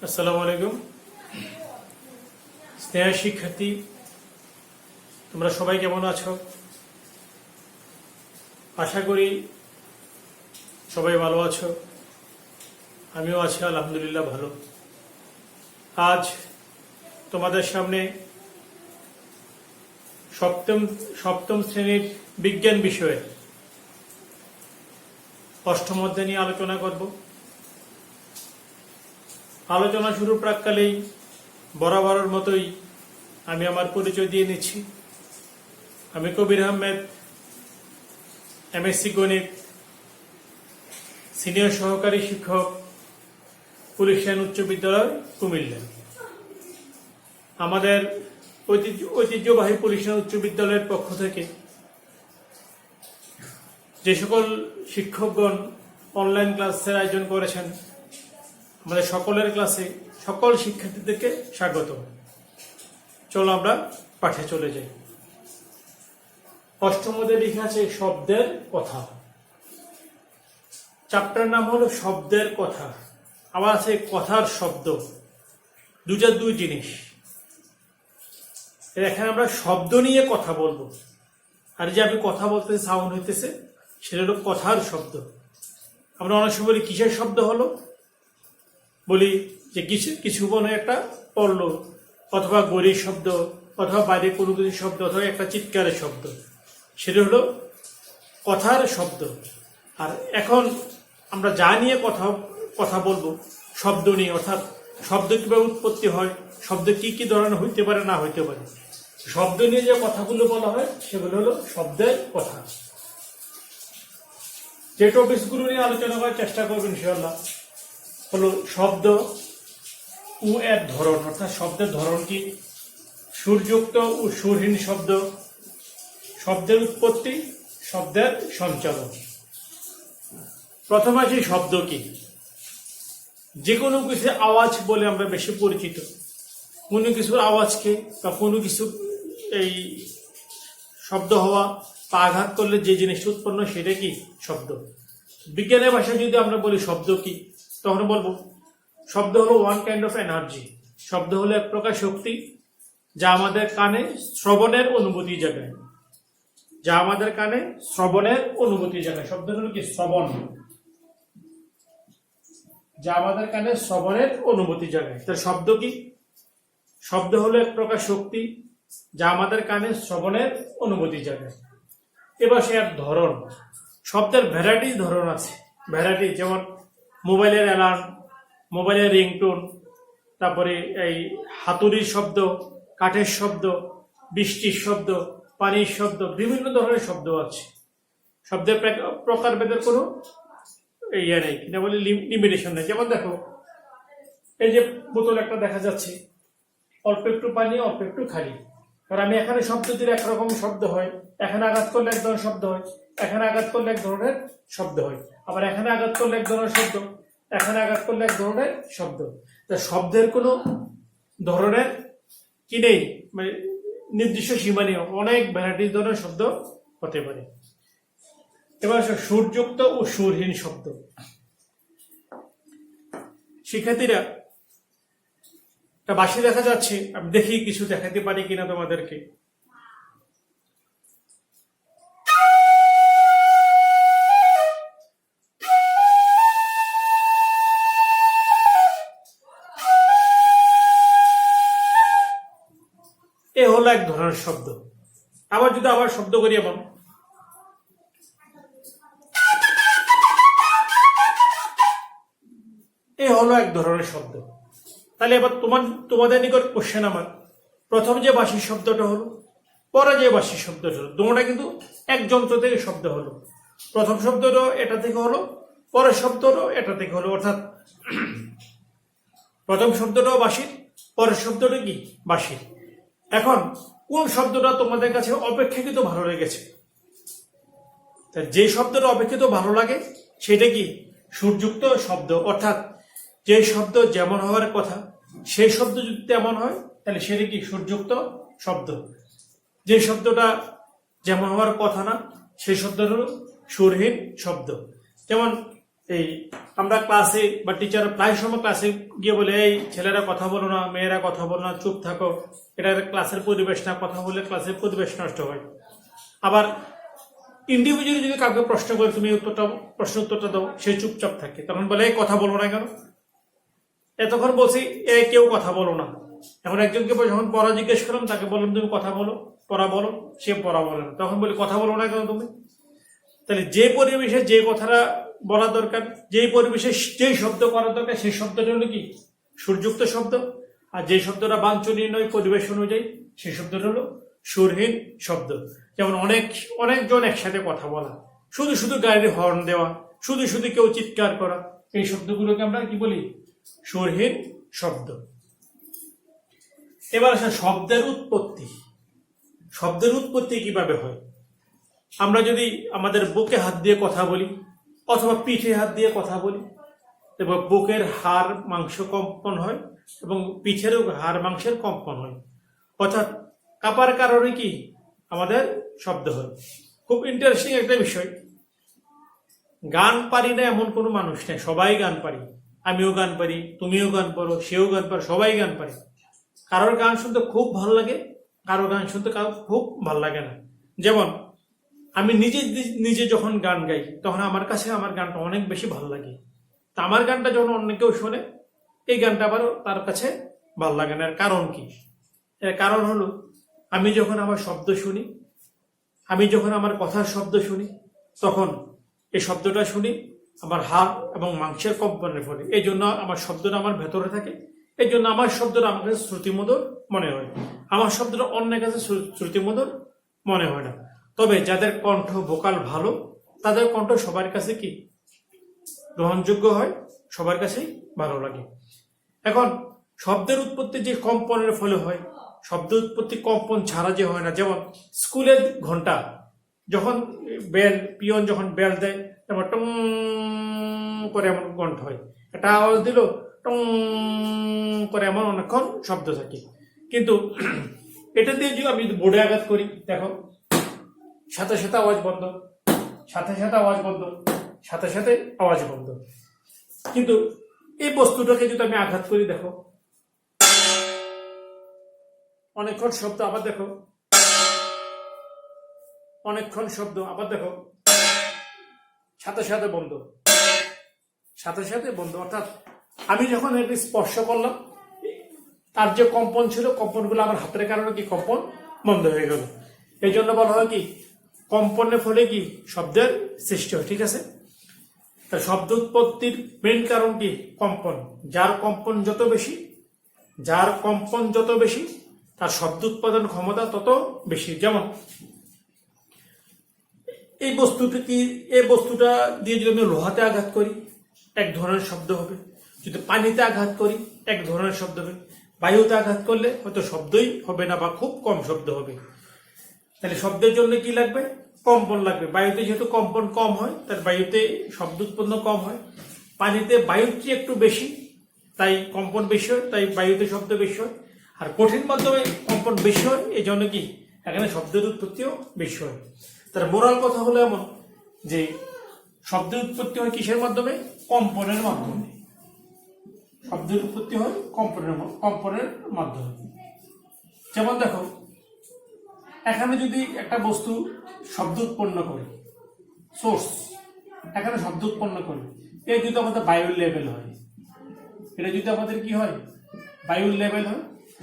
আসসালামু আলাইকুম। স্নেহ শিক্ষার্থী, তোমরা সবাই কেমন আছো? আশা করি সবাই ভালো আছো। আমিও আছি আলহামদুলিল্লাহ ভালো। আজ তোমাদের সামনে সপ্তম শ্রেণীর বিজ্ঞান বিষয়ে অষ্টম অধ্যায় নিয়ে আলোচনা করব। আলোচনা শুরুর প্রাক্কালেই বরাবরের মতোই আমি আমার পরিচয় দিয়ে নিচ্ছি। আমি কবির আহমেদ, এমএসসি গণিত, সিনিয়র সহকারী শিক্ষক, পুলিশ লাইন উচ্চ বিদ্যালয়, কুমিল্লা। আমাদের ঐতিহ্যবাহী পুলিশ লাইন উচ্চ বিদ্যালয়ের পক্ষ থেকে যে সকল শিক্ষকগণ অনলাইন ক্লাসের আয়োজন করেছেন, আমাদের সকলের ক্লাসে সকল শিক্ষার্থীদেরকে স্বাগত। চলো আমরা পাঠে চলে যাই। অষ্টম অধ্যায়ে লেখা আছে শব্দের কথা। চ্যাপ্টার নাম হলো শব্দের কথা। আবার আছে কথার শব্দ। দুটা দুই জিনিস। এখানে আমরা শব্দ নিয়ে কথা বলবো, আর যে আমি কথা বলতে সাউন্ড হইতেছে সেটা হলো কথার শব্দ। আমরা অনেক সময় বলি কিসের শব্দ হলো, বলি যে কিছু মনে একটা পড়লো, অথবা গরির শব্দ, অথবা বাইরে কোনো কিছু শব্দ, অথবা একটা চিৎকারের শব্দ, সেটা হলো কথার শব্দ। আর এখন আমরা যা নিয়ে কথা বলবো শব্দ নিয়ে, অর্থাৎ শব্দ কিভাবে উৎপত্তি হয়, শব্দ কি কি ধরনের হইতে পারে না হইতে পারে, শব্দ নিয়ে যে কথাগুলো বলা হয় সেগুলো হলো শব্দের কথা। যে টপিকসগুলো নিয়ে আলোচনা করার চেষ্টা করবেন ইনশাআল্লাহ হলো শব্দ ও এর ধরন, অর্থাৎ শব্দের ধরন কি, সুরযুক্ত ও সুরহীন শব্দ, শব্দের উৎপত্তি, শব্দের সঞ্চালন। প্রথমে আছে শব্দ কি। যে কোনো কিছু আওয়াজ বলে আমরা বেশি পরিচিত। কোনো কিছুর আওয়াজকে বা কোনো কিছু এই শব্দ হওয়া বা আঘাত করলে যে জিনিসটা উৎপন্ন সেটা কি শব্দ। বিজ্ঞানের ভাষায় যদি আমরা বলি শব্দ কি, তখন বলবো শব্দ হলো ওয়ান কাইন্ড অফ এনার্জি। শব্দ হলো এক প্রকার শক্তি যা আমাদের কানে শ্রবণের অনুভূতি জাগায়, যা আমাদের কানে শ্রবণের অনুভূতি জাগায়। শব্দ হলো কি শ্রবণ, যা আমাদের কানে শ্রবণের অনুভূতি জাগায়। তো শব্দ কি? শব্দ হলো এক প্রকার শক্তি যা আমাদের কানে শ্রবণের অনুভূতি জাগায়। এবার সে এক ধরন। শব্দের ভ্যারাইটি ধরন আছে, ভ্যারাইটি, যেমন মোবাইলের অ্যালার্ম, মোবাইলের রিংটোন, তারপরে এই হাতুড়ির শব্দ, কাঠের শব্দ, বৃষ্টির শব্দ, পানির শব্দ, বিভিন্ন ধরনের শব্দ আছে। শব্দের প্রকারভেদের কোনো ইয়ে নেই, কিনা বলে লিমিটেশন নেই। যেমন দেখো, এই যে বোতল একটা দেখা যাচ্ছে, অল্প একটু পানি অল্প একটু খালি। কারণ আমি এখানে শব্দ দিলে একরকম শব্দ হয়, এখানে আঘাত করলে এক ধরনের শব্দ হয়, এখানে আঘাত করলে এক ধরনের শব্দ হয়, আবার এখানে আঘাত করলে এক ধরনের শব্দ, এখানে আঘাত করলে এক ধরনের শব্দ। তা শব্দের কোনো ধরনের কি নেই, মানে নির্দিষ্ট সীমা নেই, অনেক ভ্যারাইটি ধরনের শব্দ হতে পারে। এবার সুরযুক্ত ও সুরহীন শব্দ। শিক্ষার্থীরা, বাঁশি দেখা যাচ্ছে, আমি দেখি কিছু দেখাতে পারি কিনা তোমাদেরকে। এ হলো এক ধরনের শব্দ। আবার যদি শব্দ করি, এমন এ হলো এক ধরনের শব্দ। তাহলে এবার তোমাদের নিকট কোশ্চেন আমার, প্রথম যে বাঁশির শব্দটা হলো, পরে যে বাঁশির শব্দটা হলো, দুটোটা কিন্তু এক যন্ত্র থেকে শব্দ হলো। প্রথম শব্দটাও এটা থেকে হলো, পরের শব্দটাও এটা থেকে হলো, অর্থাৎ প্রথম শব্দটাও বাঁশির, পরের শব্দটা কি বাঁশির। এখন কোন শব্দটা তোমাদের কাছে অপেক্ষাকৃত ভালো লেগেছে? যে শব্দটা অপেক্ষিত ভালো লাগে সেটা কি সুরযুক্ত শব্দ, অর্থাৎ যে শব্দ যেমন হওয়ার কথা সেই শব্দ যদি তেমন হয় তাহলে সেটা কি সুরযুক্ত শব্দ। যে শব্দটা যেমন হওয়ার কথা না সেই শব্দ হলো সুরহীন শব্দ। যেমন এই আমরা ক্লাসে বা টিচার প্রায় সময় ক্লাসে গিয়ে বলে, এই ছেলেরা কথা বলো না, মেয়েরা কথা বলো না, চুপ থাকো, এটা ক্লাসের পরিবেশ না, কথা বললে ক্লাসের পরিবেশ নষ্ট হয়। আবার ইন্ডিভিজুয়ালি যদি কাউকে প্রশ্ন করে তুমি প্রশ্ন উত্তরটা দাও, সে চুপচাপ থাকে, তখন বলে এই কথা বলবো না কেন? এতক্ষণ বলছি কেউ কথা বলো না। এখন একজনকে যখন পড়া জিজ্ঞেস করলাম, তাকে বললাম তুমি কথা বলো, পড়া বলো, সে পড়া বলে না, তখন বলি কথা বলো না কেন তুমি? তাহলে যে পরিবেশে যে কথাটা বলা দরকার, যেই পরিবেশে যেই শব্দ করা দরকার, সেই শব্দটা হলো কি সুরযুক্ত শব্দ। আর যে শব্দটা বাঞ্ছনীয় নয় পরিবেশ অনুযায়ী, সেই শব্দটা হলো সুরহীন শব্দ। যেমন অনেকজন একসাথে কথা বলা, শুধু শুধু গাড়ির হর্ন দেওয়া, শুধু শুধু কেউ চিৎকার করা, এই শব্দগুলোকে আমরা কি বলি? সুরহীন শব্দ। এবার আসে শব্দের উৎপত্তি। শব্দের উৎপত্তি কিভাবে হয়? আমরা যদি আমাদের বুকে হাত দিয়ে কথা বলি অথবা পিঠে হাত দিয়ে কথা বলি, এবং বুকের হাড় মাংস কম্পন হয় এবং পিঠেরও হাড় মাংসের কম্পন হয়, অর্থাৎ কাঁপার কারণে কি আমাদের শব্দ হয়। খুব ইন্টারেস্টিং একটা বিষয়, গান পারি না এমন কোনো মানুষ নেই, সবাই গান পারি। আমিও গান পারি, তুমিও গান পারো, সেও গান পারো, সবাই গান পারি। কারোর গান শুনতে খুব ভালো লাগে, কারোর গান শুনতে খুব ভালো লাগে না। যেমন আমি নিজে যখন গান গাই, তখন আমার কাছে আমার গানটা অনেক বেশি ভালো লাগে। তা আমার গানটা যখন অন্য কেউ শোনে, এই গানটা আবারও তার কাছে ভালো লাগে না। এর কারণ কি? এর কারণ হলো, আমি যখন আমার শব্দ শুনি, আমি যখন আমার কথার শব্দ শুনি, তখন এই শব্দটা শুনি আমার হাড় এবং মাংসের কম্পনের ফলে। এই জন্য আমার শব্দটা আমার ভেতরে থাকে, এই জন্য আমার শব্দটা আমার কাছে শ্রুতিমধুর মনে হয়। আমার শব্দটা অন্যের কাছে শ্রুতিমধুর মনে হয় না। তবে যাদের কণ্ঠ ভোকাল ভালো, তাদের কণ্ঠ সবার কাছে কি গ্রহণযোগ্য হয়, সবার কাছেই ভালো লাগে। এখন শব্দের উৎপত্তি যে কম্পনের ফলে হয়, শব্দ উৎপত্তি কম্পন ছাড়া যে হয় না। যেমন স্কুলের ঘন্টা যখন পিয়ন যখন বেল দেয়, এবার টং করে এমন কণ্ঠ হয়, একটা আওয়াজ দিল টং করে এমন অনেকক্ষণ শব্দ থাকে। কিন্তু এটা দিয়ে যদি আমি বোর্ডে আঘাত করি, দেখো সাথে সাথে আওয়াজ বন্ধ, সাথে সাথে আওয়াজ বন্ধ, সাথে সাথে আওয়াজ বন্ধ। কিন্তু এই বস্তুটাকে যদি আমি আঘাত করি, দেখো অনেকক্ষণ শব্দ, আবার দেখো অনেকক্ষণ শব্দ, আবার দেখো সাথে সাথে বন্ধ, সাথে সাথে বন্ধ। অর্থাৎ আমি যখন এটি স্পর্শ করলাম, তার যে কম্পন ছিল, কম্পনগুলো আমার হাতের কারণে কি কম্পন বন্ধ হয়ে গেল। এই জন্য বলা হয় কি কম্পনের ফলে কি শব্দের সৃষ্টি হয়। ঠিক আছে, তা শব্দ উৎপত্তির মেইন কারণ কি কম্পন। যার কম্পন যত বেশি, যার কম্পন যত বেশি, তার শব্দ উৎপাদন ক্ষমতা তত বেশি। যেমন এই বস্তুটা দিয়ে যদি আমি লোহাতে আঘাত করি, এক ধরনের শব্দ হবে। যদি পানিতে আঘাত করি, এক ধরনের শব্দ হবে। বায়ুতে আঘাত করলে হয়তো শব্দই হবে না বা খুব কম শব্দ হবে। তাহলে শব্দের জন্য কি লাগবে? কম্পন লাগবে। বায়ুতে যেহেতু কম্পন কম হয়, তার বায়ুতে শব্দ উৎপন্ন কম হয়। পানিতে বায়ুর চেয়ে একটু বেশি, তাই কম্পন বেশি হয়, তাই বায়ুতে শব্দ বেশি হয়। আর কঠিন মাধ্যমে কম্পন বেশি হয়, এই জন্য কি এখানে শব্দের উৎপত্তিও বেশি হয়। তার মোরাল কথা হলো এমন যে শব্দের উৎপত্তি হয় কিসের মাধ্যমে? কম্পনের মাধ্যমে। শব্দের উৎপত্তি হয় কম্পনের মাধ্যমে। যেমন দেখো, এখানে যদি একটা বস্তু শব্দ উৎপন্ন করে, সোর্স এখানে শব্দ উৎপন্ন করে, এই যদি আমাদের বায়ুর লেভেল হয়, এটা যদি আমাদের কি হয় বায়ুর লেভেল হয়,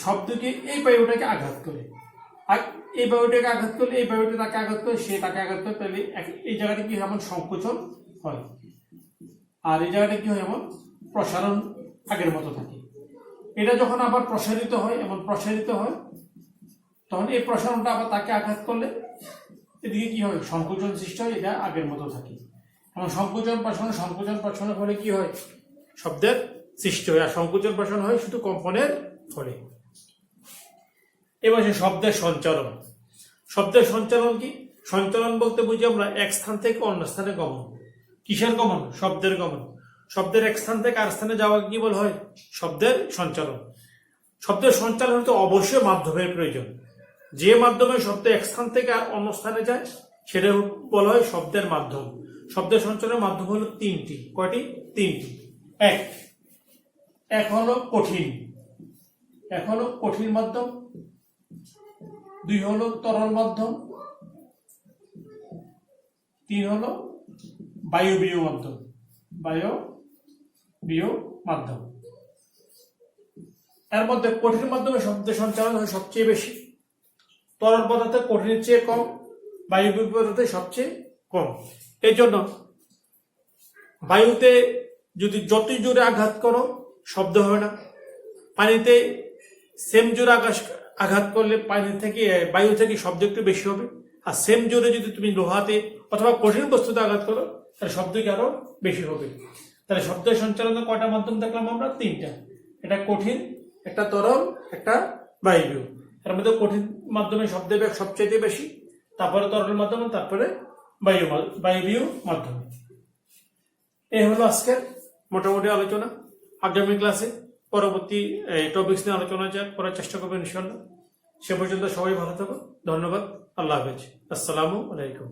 শব্দকে এই বায়ুটাকে আঘাত করে, আর এই বায়ুটাকে আঘাত করলে, এই বায়ুটা তাকে আঘাত করে, সে তাকে আঘাত করে, তাহলে এই জায়গাটা কি এমন সংকোচন হয়, আর এই জায়গাটা কি হয় এমন প্রসারণ আগের মতো থাকে। এটা যখন আবার প্রসারিত হয়, এমন প্রসারিত হয়, তখন এই প্রসারণটা আবার তাকে আঘাত করলে এদিকে কি হয় সংকোচন সৃষ্টি হয়, এটা আগের মতো থাকে। এবং সংকোচন প্রসারণের ফলে কি হয় শব্দের সৃষ্টি হয়। আর সংকোচন প্রসারণ হয় শুধু কম্পনের ফলে। এবার শব্দের সঞ্চালন। শব্দের সঞ্চালন কি? সঞ্চালন বলতে বুঝি আমরা এক স্থান থেকে অন্য স্থানে গমন। কিসের গমন? শব্দের গমন। শব্দের এক স্থান থেকে আর স্থানে যাওয়া কি বলা হয়? শব্দের সঞ্চালন। শব্দের সঞ্চালন হতে অবশ্যই মাধ্যমের প্রয়োজন। যে মাধ্যমে শব্দ এক স্থান থেকে আর অন্য স্থানে যায়, সেটা বলা হয় শব্দের মাধ্যম। শব্দ সঞ্চালনের মাধ্যম হলো তিনটি। কয়টি? তিনটি। এক হলো কঠিন, মাধ্যম। দুই হলো তরল মাধ্যম। তিন হলো বায়বীয় মাধ্যম। এর মধ্যে কঠিন মাধ্যমে শব্দ সঞ্চালন হয় সবচেয়ে বেশি। তরল পদার্থে কঠিনের চেয়ে কম, বায়বীয় পদার্থে সবচেয়ে কম। এই জন্য বায়ুতে যদি যতই জোরে আঘাত করো শব্দ হবে না। পানিতে সেম জোরে আঘাত করলে বায়ু থেকে শব্দ একটু বেশি হবে। আর সেম জোরে যদি তুমি লোহাতে অথবা কঠিন বস্তুতে আঘাত করো তাহলে শব্দ কি আরো বেশি হবে। তাহলে শব্দ সঞ্চালনের কয়টা মাধ্যম দেখলাম আমরা? তিনটা। এটা কঠিন, একটা তরল, একটা বায়বীয়। এর মধ্যে কঠিন মাধ্যমে শব্দের বেগ সবচেয়ে বেশি, তারপরে তরল মাধ্যমে, তারপরে বায়বীয় মাধ্যমে। এই হলো আজকের মোটামুটি আলোচনা। আগামী ক্লাসে পরবর্তী টপিকস নিয়ে আলোচনা করার চেষ্টা করবেন ইনশাআল্লাহ। সে পর্যন্ত সবাই ভালো থাকো। ধন্যবাদ। আল্লাহ হাফেজ। আসসালামু আলাইকুম।